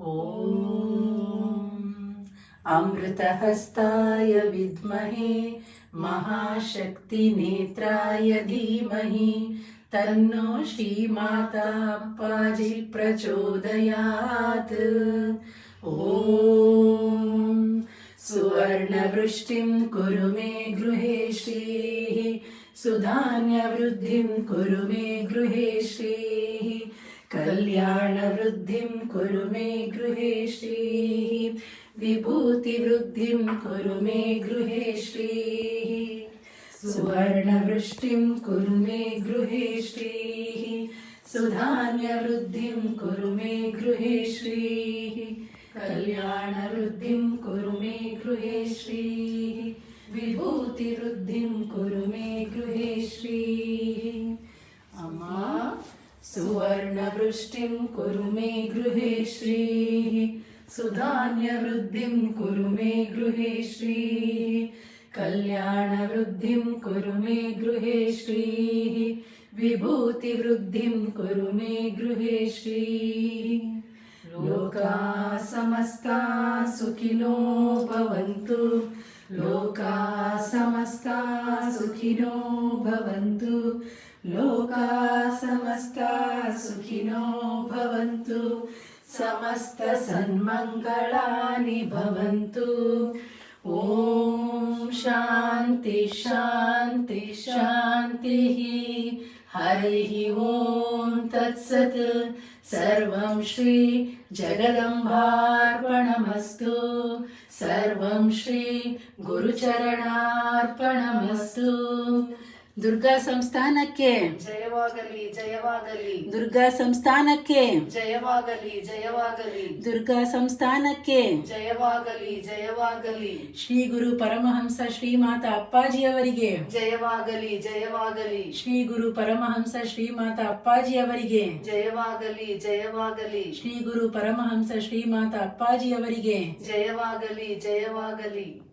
ॐ अमृतहस्ताय विद्महे महाशक्तिनेत्राय धीमहि तन्नो श्रीमाता अप्पाजि प्रचोदयात्। ॐ सुवर्णवृष्टिं कुरु मे गृहे श्रीः, सुधान्यवृद्धिं कुरु मे गृहे श्रीः, कल्याणवृद्धिं कुरु मे गृहे श्रीः, विभूतिवृद्धिं कुरु मे गृहे श्रीः, सुवर्णवृष्टिं कुरु मे गृहे श्रीः, सुधान्यवृद्धिं कुरु मे गृहे श्रीः, कल्याणवृद्धिं कुरु मे गृहे श्रीः, विभूतिवृद्धिं कुरु मे गृहे श्रीः। अम्मा सुवर्णवृष्टिं कुरु मे गृहे श्रीः, सुधान्यवृद्धिं कुरु मे गृहे श्रीः, कल्याणवृद्धिं कुरु मे गृहे श्रीः, विभूतिवृद्धिं कुरु मे गृहे श्रीः। लोकाः समस्ताः सुखिनो भवन्तु, लोकाः समस्ताः सुखिनो भवन्तु, लोकाः समस्ताः सुखिनो भवन्तु, समस्तसन्मङ्गलानि भवन्तु। ॐ शान्ति शान्ति शान्तिः। हरिः ॐ तत्सत्। सर्वं श्री जगदम्बार्पणमस्तु, सर्वं श्री गुरुचरणार्पणमस्तु। ದುರ್ಗಾ ಸಂಸ್ಥಾನಕ್ಕೆ ಜಯವಾಗಲಿ ಜಯವಾಗಲಿ, ದುರ್ಗಾ ಸಂಸ್ಥಾನಕ್ಕೆ ಜಯವಾಗಲಿ ಜಯವಾಗಲಿ, ದುರ್ಗಾ ಸಂಸ್ಥಾನಕ್ಕೆ ಜಯವಾಗಲಿ ಜಯವಾಗಲಿ, ಶ್ರೀ ಗುರು ಪರಮಹಂಸ ಶ್ರೀಮಾತ ಅಪ್ಪಾಜಿಯವರಿಗೆ ಜಯವಾಗಲಿ ಜಯವಾಗಲಿ, ಶ್ರೀ ಗುರು ಪರಮಹಂಸ ಶ್ರೀಮಾತ ಅಪ್ಪಾಜಿಯವರಿಗೆ ಜಯವಾಗಲಿ ಜಯವಾಗಲಿ, ಶ್ರೀ ಗುರು ಪರಮಹಂಸ ಶ್ರೀಮಾತ ಅಪ್ಪಾಜಿಯವರಿಗೆ ಜಯವಾಗಲಿ ಜಯವಾಗಲಿ.